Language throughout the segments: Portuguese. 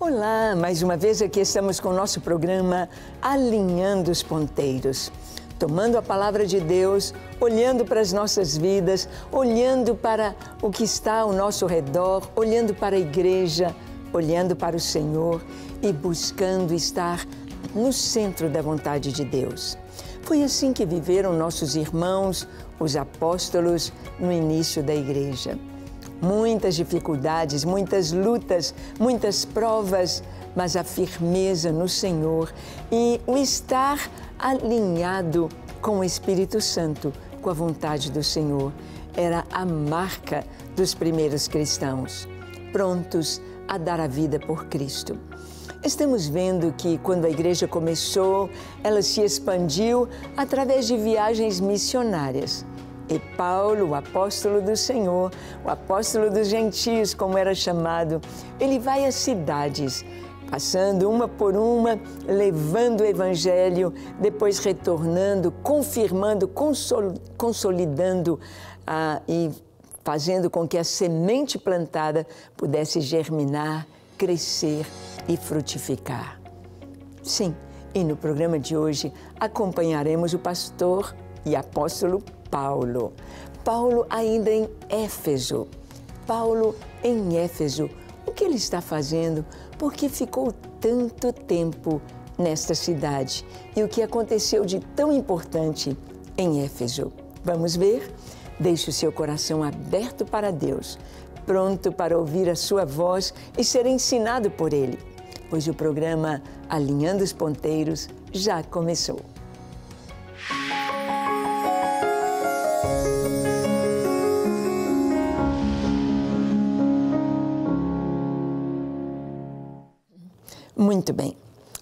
Olá, mais uma vez aqui estamos com o nosso programa Alinhando os Ponteiros. Tomando a palavra de Deus, olhando para as nossas vidas, olhando para o que está ao nosso redor, olhando para a igreja, olhando para o Senhor e buscando estar no centro da vontade de Deus. Foi assim que viveram nossos irmãos, os apóstolos, no início da igreja. Muitas dificuldades, muitas lutas, muitas provas, mas a firmeza no Senhor e o estar alinhado com o Espírito Santo, com a vontade do Senhor, era a marca dos primeiros cristãos, prontos a dar a vida por Cristo. Estamos vendo que quando a igreja começou, ela se expandiu através de viagens missionárias. E Paulo, o apóstolo do Senhor, o apóstolo dos gentios, como era chamado, ele vai às cidades, passando uma por uma, levando o evangelho, depois retornando, confirmando, consolidando e fazendo com que a semente plantada pudesse germinar, crescer e frutificar. Sim, e no programa de hoje acompanharemos o pastor e apóstolo Paulo. Paulo ainda em Éfeso. Paulo em Éfeso. O que ele está fazendo? Por que ficou tanto tempo nesta cidade? E o que aconteceu de tão importante em Éfeso? Vamos ver? Deixe o seu coração aberto para Deus, pronto para ouvir a sua voz e ser ensinado por Ele, pois o programa Alinhando os Ponteiros já começou. Muito bem,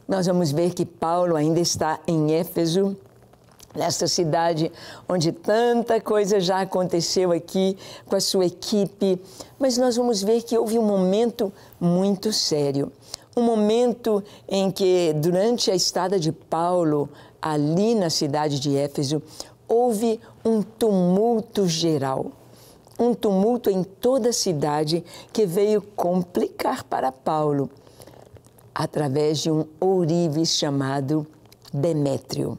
nós vamos ver que Paulo ainda está em Éfeso, nesta cidade onde tanta coisa já aconteceu aqui com a sua equipe, mas nós vamos ver que houve um momento muito sério, um momento em que durante a estada de Paulo ali na cidade de Éfeso, houve um tumulto geral, um tumulto em toda a cidade que veio complicar para Paulo, através de um ourives chamado Demétrio.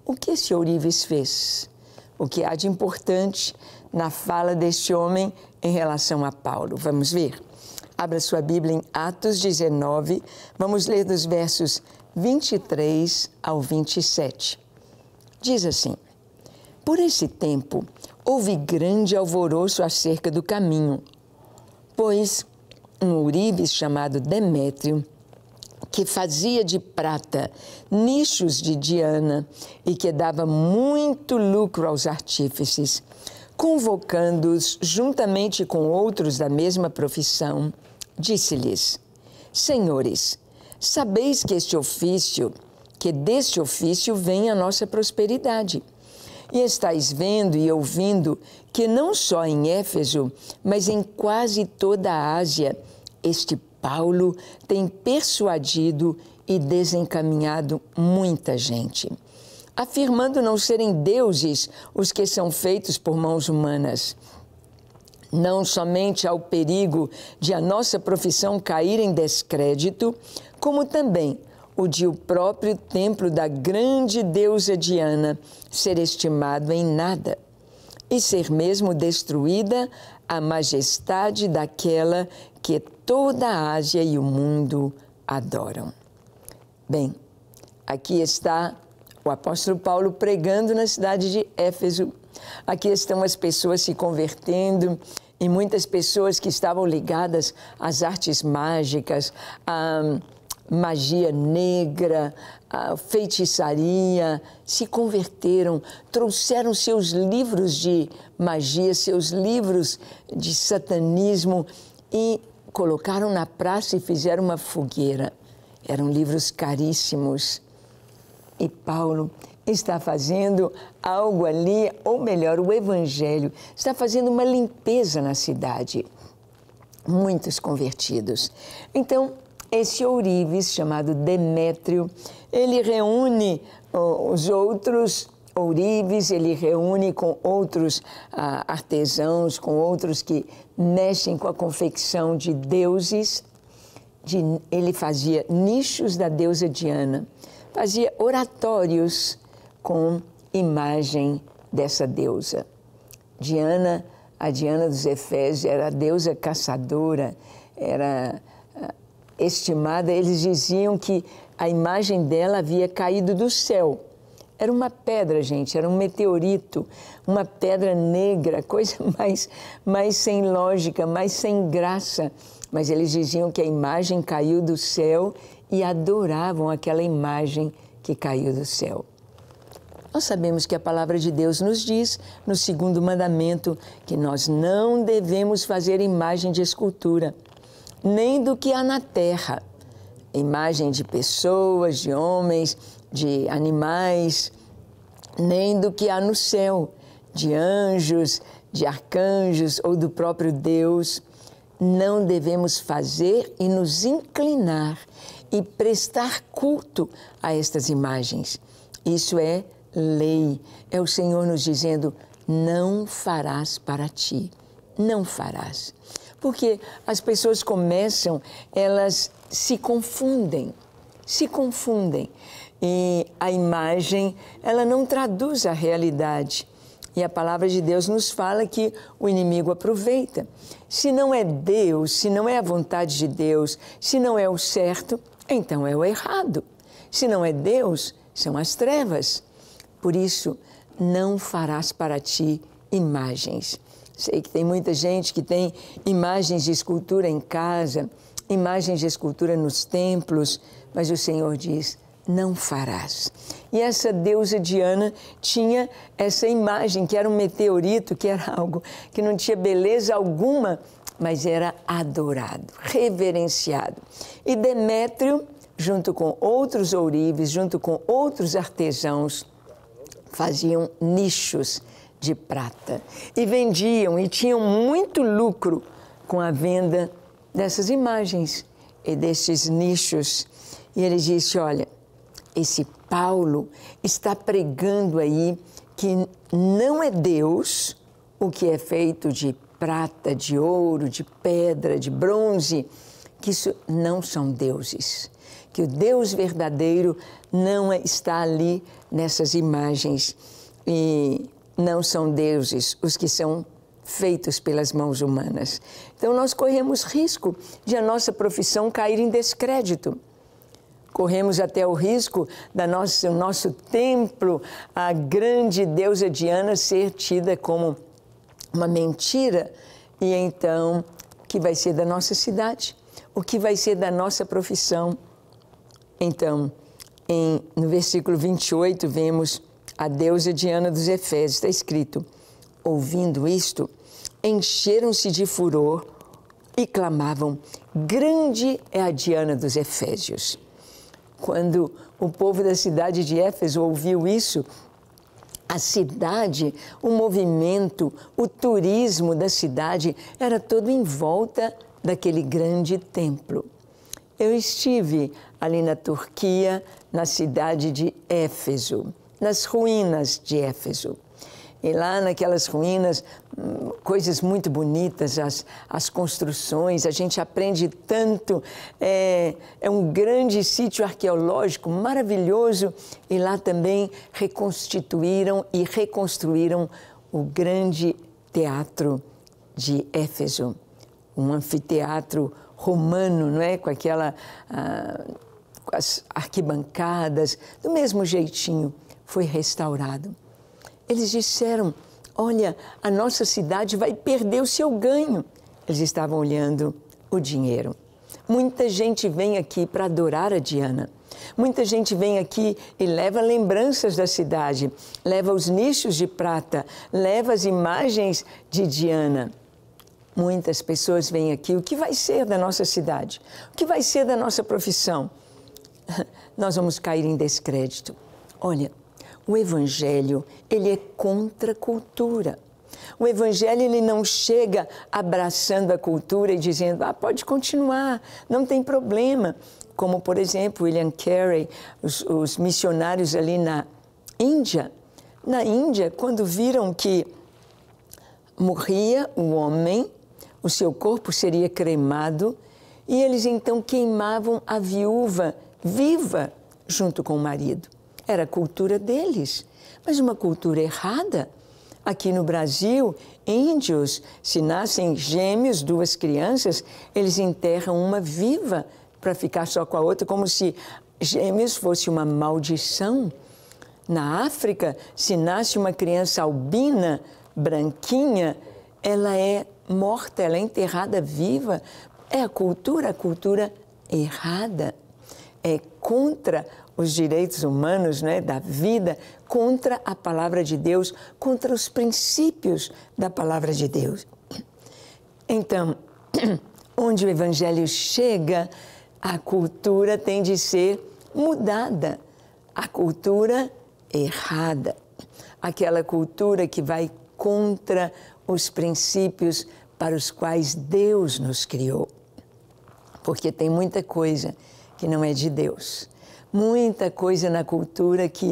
O que esse ourives fez? O que há de importante na fala deste homem em relação a Paulo? Vamos ver? Abra sua Bíblia em Atos 19, vamos ler dos versos 23 ao 27. Diz assim: Por esse tempo houve grande alvoroço acerca do caminho, pois um ourives chamado Demétrio, que fazia de prata nichos de Diana e que dava muito lucro aos artífices, convocando-os juntamente com outros da mesma profissão, disse-lhes: Senhores, sabeis que deste ofício vem a nossa prosperidade. E estáis vendo e ouvindo que não só em Éfeso, mas em quase toda a Ásia, este Paulo tem persuadido e desencaminhado muita gente, afirmando não serem deuses os que são feitos por mãos humanas. Não somente ao perigo de a nossa profissão cair em descrédito, como também o de o próprio templo da grande deusa Diana ser estimado em nada, e ser mesmo destruída a majestade daquela que toda a Ásia e o mundo adoram. Bem, aqui está o apóstolo Paulo pregando na cidade de Éfeso. Aqui estão as pessoas se convertendo e muitas pessoas que estavam ligadas às artes mágicas, à magia negra, à feitiçaria, se converteram, trouxeram seus livros de magia, seus livros de satanismo e colocaram na praça e fizeram uma fogueira. Eram livros caríssimos. E Paulo está fazendo algo ali, ou melhor, o Evangelho está fazendo uma limpeza na cidade. Muitos convertidos. Então, esse ourives, chamado Demétrio, ele reúne os outros ourives, ele reúne com outros artesãos, com outros que mexem com a confecção de deuses, ele fazia nichos da deusa Diana, fazia oratórios com imagem dessa deusa. Diana, a Diana dos Efésios, era a deusa caçadora, era estimada. Eles diziam que a imagem dela havia caído do céu. Era uma pedra, gente, era um meteorito, uma pedra negra, coisa mais sem lógica, mais sem graça. Mas eles diziam que a imagem caiu do céu e adoravam aquela imagem que caiu do céu. Nós sabemos que a palavra de Deus nos diz, no 2º mandamento, que nós não devemos fazer imagem de escultura, nem do que há na terra, imagem de pessoas, de homens, de animais, nem do que há no céu, de anjos, de arcanjos ou do próprio Deus. Não devemos fazer e nos inclinar e prestar culto a estas imagens. Isso é lei, é o Senhor nos dizendo, não farás para ti, não farás. Porque as pessoas começam, elas se confundem. E a imagem, ela não traduz a realidade. E a palavra de Deus nos fala que o inimigo aproveita. Se não é Deus, se não é a vontade de Deus, se não é o certo, então é o errado. Se não é Deus, são as trevas. Por isso, não farás para ti imagens. Sei que tem muita gente que tem imagens de escultura em casa, imagens de escultura nos templos, mas o Senhor diz, não farás. E essa deusa Diana tinha essa imagem, que era um meteorito, que era algo que não tinha beleza alguma, mas era adorado, reverenciado. E Demétrio, junto com outros ourives, junto com outros artesãos, faziam nichos de prata e vendiam e tinham muito lucro com a venda dessas imagens e destes nichos. E ele disse, olha, esse Paulo está pregando aí que não é Deus o que é feito de prata, de ouro, de pedra, de bronze, que isso não são deuses, que o Deus verdadeiro não está ali nessas imagens e não são deuses os que são feitos pelas mãos humanas. Então nós corremos risco de a nossa profissão cair em descrédito. Corremos até o risco do nosso templo, a grande deusa Diana, ser tida como uma mentira. E então, o que vai ser da nossa cidade? O que vai ser da nossa profissão? Então, no versículo 28, vemos a deusa Diana dos Efésios. Está escrito, ouvindo isto, encheram-se de furor e clamavam, grande é a Diana dos Efésios. Quando o povo da cidade de Éfeso ouviu isso, a cidade, o movimento, o turismo da cidade era todo em volta daquele grande templo. Eu estive ali na Turquia, na cidade de Éfeso, nas ruínas de Éfeso. E lá naquelas ruínas, coisas muito bonitas, as construções, a gente aprende tanto. É um grande sítio arqueológico, maravilhoso. E lá também reconstituíram e reconstruíram o grande teatro de Éfeso. Um anfiteatro romano, não é? Com as arquibancadas, do mesmo jeitinho, foi restaurado. Eles disseram, olha, a nossa cidade vai perder o seu ganho. Eles estavam olhando o dinheiro. Muita gente vem aqui para adorar a Diana. Muita gente vem aqui e leva lembranças da cidade, leva os nichos de prata, leva as imagens de Diana. Muitas pessoas vêm aqui, o que vai ser da nossa cidade? O que vai ser da nossa profissão? Nós vamos cair em descrédito. Olha, o Evangelho, ele é contra a cultura. O Evangelho, ele não chega abraçando a cultura e dizendo, pode continuar, não tem problema. Como, por exemplo, William Carey, os missionários ali na Índia. Na Índia, quando viram que morria o homem, o seu corpo seria cremado E eles então queimavam a viúva viva junto com o marido. Era a cultura deles, mas uma cultura errada. Aqui no Brasil, índios, se nascem gêmeos, duas crianças, eles enterram uma viva para ficar só com a outra, como se gêmeos fosse uma maldição. Na África, se nasce uma criança albina, branquinha, ela é morta, ela é enterrada viva. É a cultura errada. É contra os direitos humanos, né, da vida, contra a palavra de Deus, contra os princípios da palavra de Deus. Então, onde o evangelho chega, a cultura tem de ser mudada. A cultura errada. Aquela cultura que vai contra os princípios para os quais Deus nos criou. Porque tem muita coisa que não é de Deus. Muita coisa na cultura que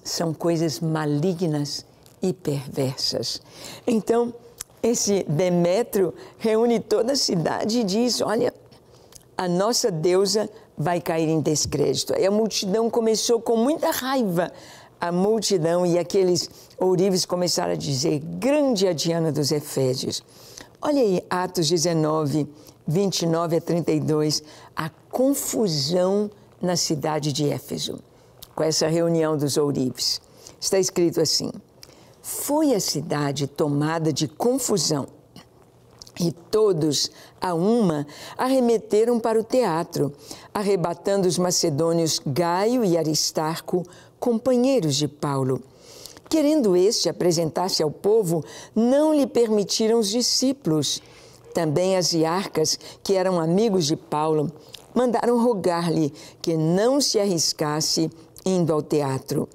são coisas malignas e perversas. Então, esse Demétrio reúne toda a cidade e diz, olha, a nossa deusa vai cair em descrédito. E a multidão começou com muita raiva. A multidão e aqueles ourives começaram a dizer, grande a Diana dos Efésios. Olha aí, Atos 19, 29 a 32, a confusão na cidade de Éfeso, com essa reunião dos ourives. Está escrito assim, foi a cidade tomada de confusão e todos, a uma, arremeteram para o teatro, arrebatando os macedônios Gaio e Aristarco, companheiros de Paulo. Querendo este apresentar-se ao povo, não lhe permitiram os discípulos. Também as iarcas, que eram amigos de Paulo, mandaram rogar-lhe que não se arriscasse indo ao teatro.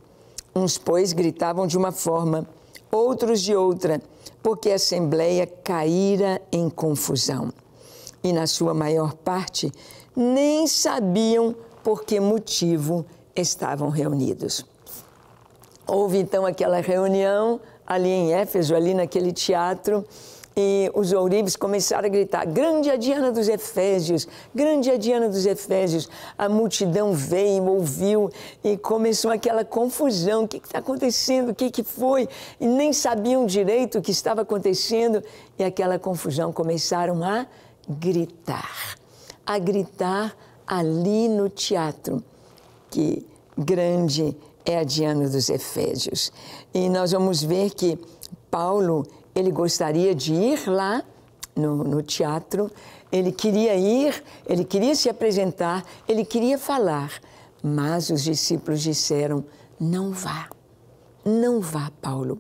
Uns, pois, gritavam de uma forma, outros de outra, porque a assembleia caíra em confusão. E, na sua maior parte, nem sabiam por que motivo estavam reunidos. Houve, então, aquela reunião ali em Éfeso, ali naquele teatro, e os ourives começaram a gritar, grande a Diana dos Efésios, grande a Diana dos Efésios. A multidão veio, ouviu e começou aquela confusão. O que está acontecendo? O que foi? E nem sabiam direito o que estava acontecendo. E aquela confusão começaram a gritar ali no teatro, que grande é a Diana dos Efésios. E nós vamos ver que Paulo, ele gostaria de ir lá no teatro, ele queria ir, ele queria se apresentar, ele queria falar, mas os discípulos disseram, não vá, Paulo.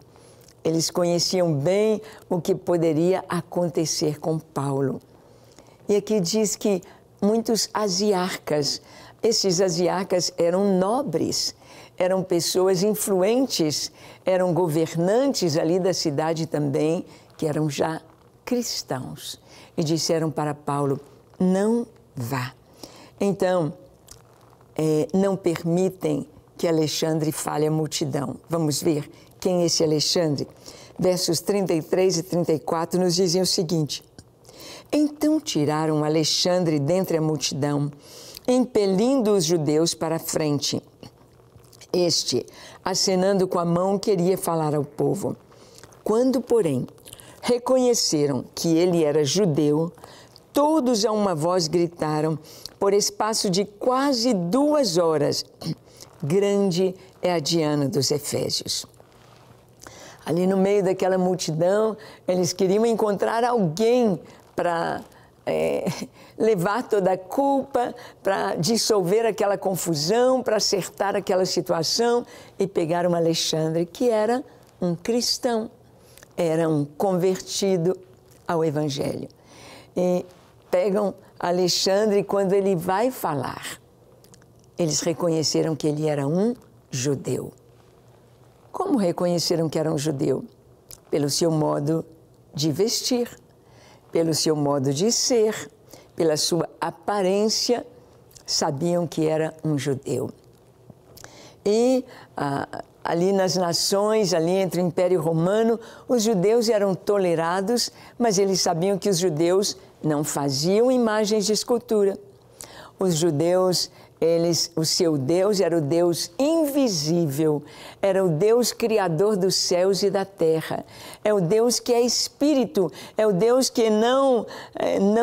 Eles conheciam bem o que poderia acontecer com Paulo. E aqui diz que muitos asiarcas, esses asiarcas eram nobres, eram pessoas influentes, eram governantes ali da cidade também, que eram já cristãos. E disseram para Paulo, não vá. Então, não permitem que Alexandre fale à multidão. Vamos ver quem é esse Alexandre? Versos 33 e 34 nos dizem o seguinte, então tiraram Alexandre dentre a multidão, impelindo os judeus para a frente. Este, acenando com a mão, queria falar ao povo. Quando, porém, reconheceram que ele era judeu, todos a uma voz gritaram, por espaço de quase 2 horas, grande é a Diana dos Efésios. Ali no meio daquela multidão, eles queriam encontrar alguém para levar toda a culpa, para dissolver aquela confusão, para acertar aquela situação, e pegaram Alexandre, que era um cristão, era um convertido ao Evangelho. E pegam Alexandre, e quando ele vai falar, eles reconheceram que ele era um judeu. Como reconheceram que era um judeu? Pelo seu modo de vestir, pelo seu modo de ser, pela sua aparência, sabiam que era um judeu. E ali nas nações, ali entre o Império Romano, os judeus eram tolerados, mas eles sabiam que os judeus não faziam imagens de escultura. Os judeus, o seu Deus era o Deus invisível, era o Deus criador dos céus e da terra, é o Deus que é espírito, é o Deus que não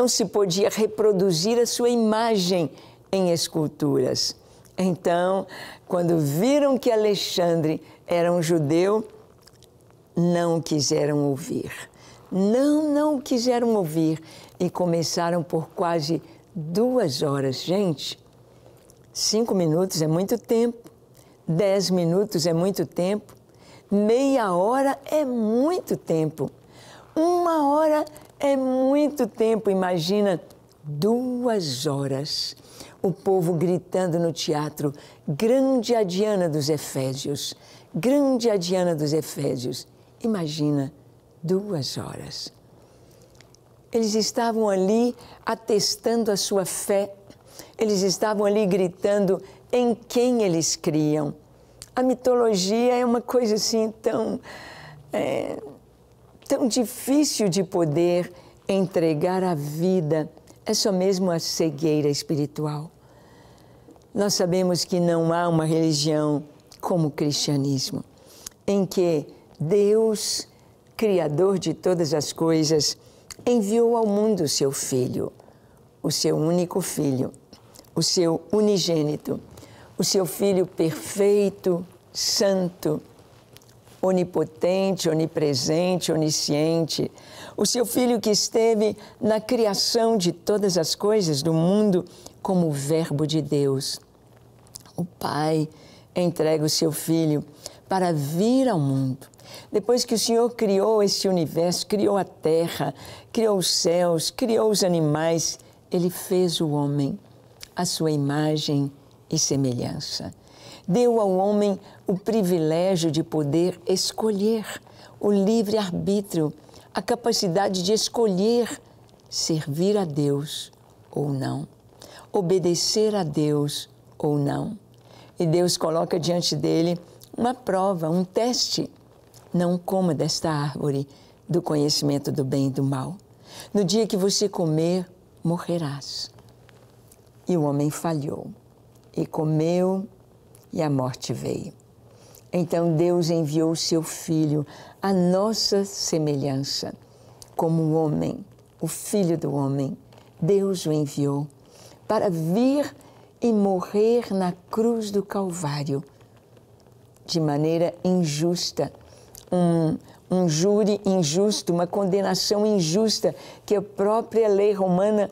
se podia reproduzir a sua imagem em esculturas. Então, quando viram que Alexandre era um judeu, não quiseram ouvir. Não quiseram ouvir e começaram por quase 2 horas. Gente, 5 minutos é muito tempo, 10 minutos é muito tempo, meia hora é muito tempo, 1 hora é muito tempo. Imagina 2 horas, o povo gritando no teatro, grande a Diana dos Efésios, grande a Diana dos Efésios. Imagina 2 horas. Eles estavam ali atestando a sua fé, eles estavam ali gritando em quem eles criam. A mitologia é uma coisa assim tão difícil de poder entregar a vida, é só mesmo a cegueira espiritual. Nós sabemos que não há uma religião como o cristianismo, em que Deus, Criador de todas as coisas, enviou ao mundo o seu Filho, o seu único Filho, o seu unigênito, o seu Filho perfeito, santo, onipotente, onipresente, onisciente, o seu Filho que esteve na criação de todas as coisas do mundo como o Verbo de Deus. O Pai entrega o seu Filho para vir ao mundo. Depois que o Senhor criou esse universo, criou a terra, criou os céus, criou os animais, Ele fez o homem à sua imagem e semelhança. Deu ao homem o privilégio de poder escolher, o livre-arbítrio, a capacidade de escolher servir a Deus ou não, obedecer a Deus ou não. E Deus coloca diante dele uma prova, um teste. Não coma desta árvore do conhecimento do bem e do mal. No dia que você comer, morrerás. E o homem falhou, e comeu, e a morte veio. Então Deus enviou o seu Filho, a nossa semelhança, como o homem, o Filho do homem. Deus o enviou para vir e morrer na cruz do Calvário, de maneira injusta, um júri injusto, uma condenação injusta, que a própria lei romana,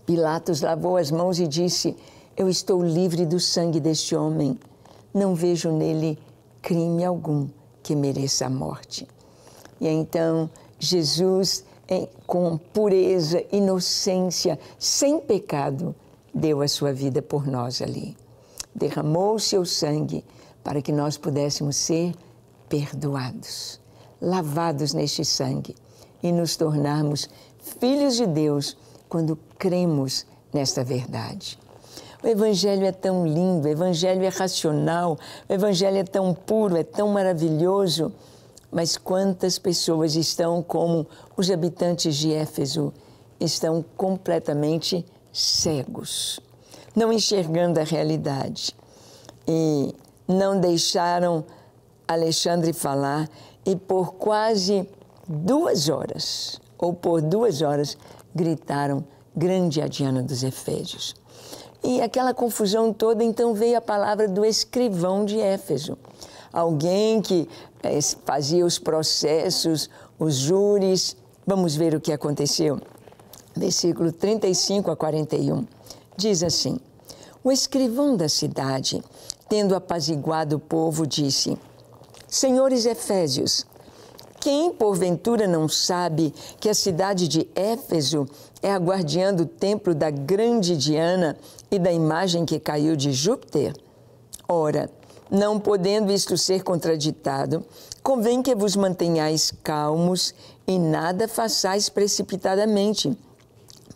Pilatos lavou as mãos e disse: eu estou livre do sangue deste homem, não vejo nele crime algum que mereça a morte. E então Jesus, com pureza, inocência, sem pecado, deu a sua vida por nós ali. Derramou o seu sangue para que nós pudéssemos ser perdoados, lavados neste sangue e nos tornarmos filhos de Deus quando cremos nesta verdade. O Evangelho é tão lindo, o Evangelho é racional, o Evangelho é tão puro, é tão maravilhoso, mas quantas pessoas estão como os habitantes de Éfeso, estão completamente cegos, não enxergando a realidade e não deixaram Alexandre falar, e por quase 2 horas, ou por 2 horas, gritaram: grande a Diana dos Efésios. E aquela confusão toda, então veio a palavra do escrivão de Éfeso, alguém que fazia os processos, os júris. Vamos ver o que aconteceu. Versículo 35 a 41, diz assim: o escrivão da cidade, tendo apaziguado o povo, disse: senhores Efésios, quem porventura não sabe que a cidade de Éfeso é a guardiã do templo da grande Diana e da imagem que caiu de Júpiter? Ora, não podendo isto ser contraditado, convém que vos mantenhais calmos e nada façais precipitadamente,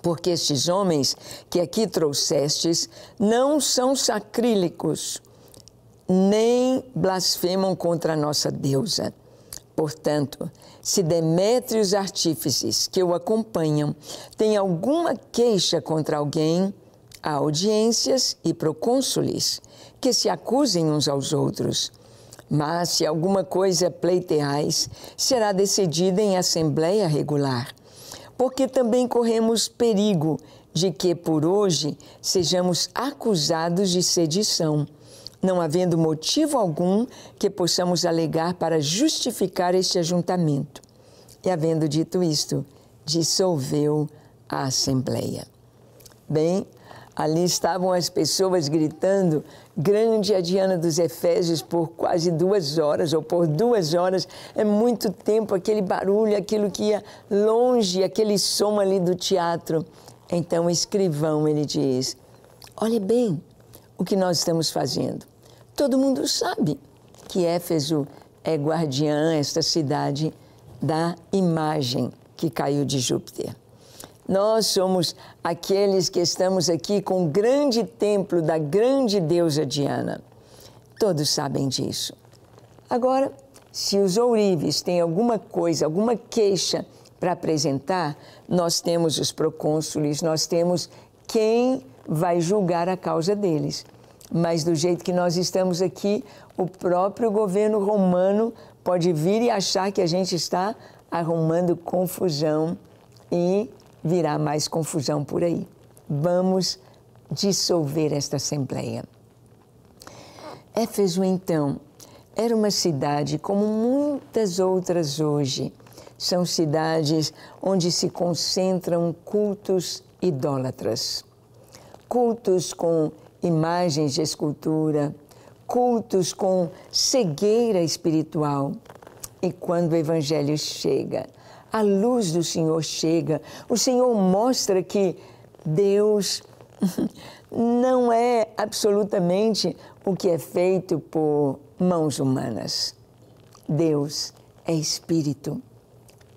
porque estes homens que aqui trouxestes não são sacrílegos, nem blasfemam contra a nossa deusa. Portanto, se Demétrio e os artífices que o acompanham têm alguma queixa contra alguém, há audiências e procônsules que se acusem uns aos outros. Mas, se alguma coisa pleiteais, será decidida em assembleia regular, porque também corremos perigo de que, por hoje, sejamos acusados de sedição, não havendo motivo algum que possamos alegar para justificar este ajuntamento. E, havendo dito isto, dissolveu a assembleia. Bem, ali estavam as pessoas gritando, grande a Diana dos Efésios, por quase 2 horas, ou por 2 horas. É muito tempo, aquele barulho, aquilo que ia longe, aquele som ali do teatro. Então o escrivão, ele diz, olhe bem o que nós estamos fazendo. Todo mundo sabe que Éfeso é guardiã, esta cidade, da imagem que caiu de Júpiter. Nós somos aqueles que estamos aqui com o grande templo da grande deusa Diana. Todos sabem disso. Agora, se os ourives têm alguma coisa, alguma queixa para apresentar, nós temos os procônsules, nós temos quem vai julgar a causa deles. Mas do jeito que nós estamos aqui, o próprio governo romano pode vir e achar que a gente está arrumando confusão e virá mais confusão por aí. Vamos dissolver esta assembleia. Éfeso, então, era uma cidade como muitas outras hoje. São cidades onde se concentram cultos idólatras. Cultos com imagens de escultura, cultos com cegueira espiritual. E quando o Evangelho chega, a luz do Senhor chega, o Senhor mostra que Deus não é absolutamente o que é feito por mãos humanas. Deus é Espírito,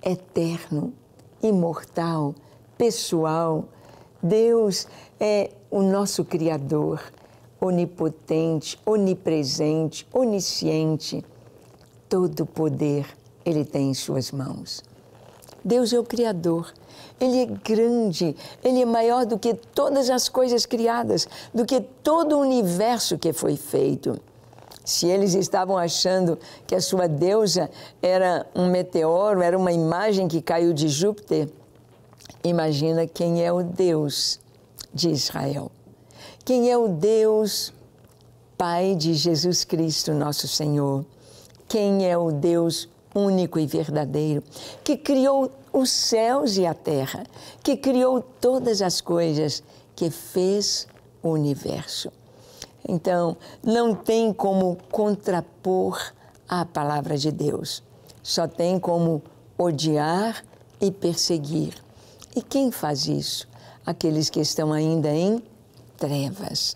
eterno, imortal, pessoal. Deus é o nosso Criador, onipotente, onipresente, onisciente. Todo poder Ele tem em suas mãos. Deus é o Criador, Ele é grande, Ele é maior do que todas as coisas criadas, do que todo o universo que foi feito. Se eles estavam achando que a sua deusa era um meteoro, era uma imagem que caiu de Júpiter, imagina quem é o Deus de Israel. Quem é o Deus Pai de Jesus Cristo, nosso Senhor. Quem é o Deus único e verdadeiro, que criou os céus e a terra, que criou todas as coisas, que fez o universo. Então, não tem como contrapor a palavra de Deus. Só tem como odiar e perseguir. E quem faz isso? Aqueles que estão ainda em trevas.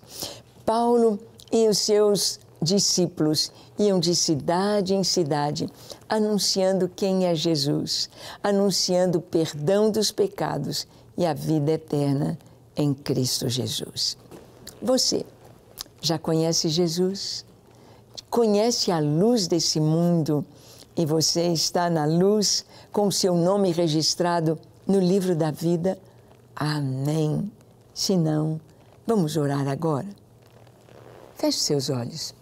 Paulo e os seus discípulos iam de cidade em cidade, anunciando quem é Jesus, anunciando o perdão dos pecados e a vida eterna em Cristo Jesus. Você já conhece Jesus? Conhece a luz desse mundo e você está na luz com o seu nome registrado no livro da vida? Amém. Se não, vamos orar agora. Feche seus olhos,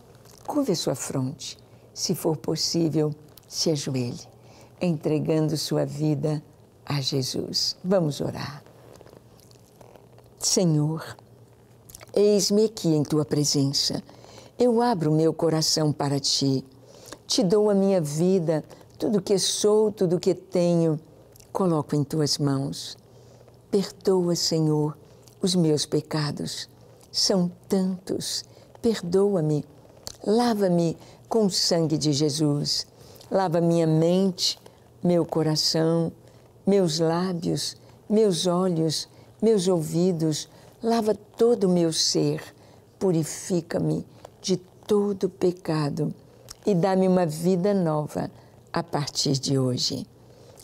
curve a sua fronte. Se for possível, se ajoelhe, entregando sua vida a Jesus. Vamos orar. Senhor, eis-me aqui em Tua presença. Eu abro meu coração para Ti. Te dou a minha vida, tudo que sou, tudo que tenho, coloco em Tuas mãos. Perdoa, Senhor, os meus pecados. São tantos. Perdoa-me. Lava-me com o sangue de Jesus. Lava minha mente, meu coração, meus lábios, meus olhos, meus ouvidos. Lava todo o meu ser. Purifica-me de todo pecado e dá-me uma vida nova a partir de hoje.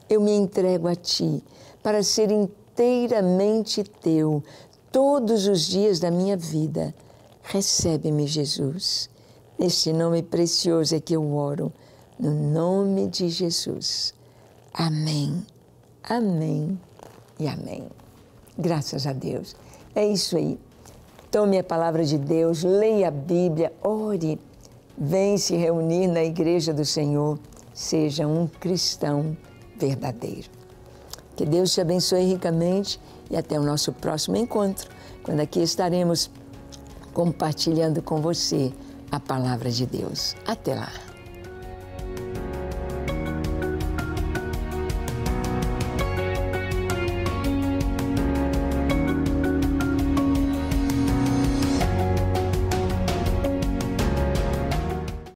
Eu me entrego a Ti para ser inteiramente Teu todos os dias da minha vida. Recebe-me, Jesus. Neste nome precioso é que eu oro, no nome de Jesus. Amém, amém e amém. Graças a Deus. É isso aí. Tome a palavra de Deus, leia a Bíblia, ore, vem se reunir na igreja do Senhor, seja um cristão verdadeiro. Que Deus te abençoe ricamente e até o nosso próximo encontro, quando aqui estaremos compartilhando com você a palavra de Deus. Até lá!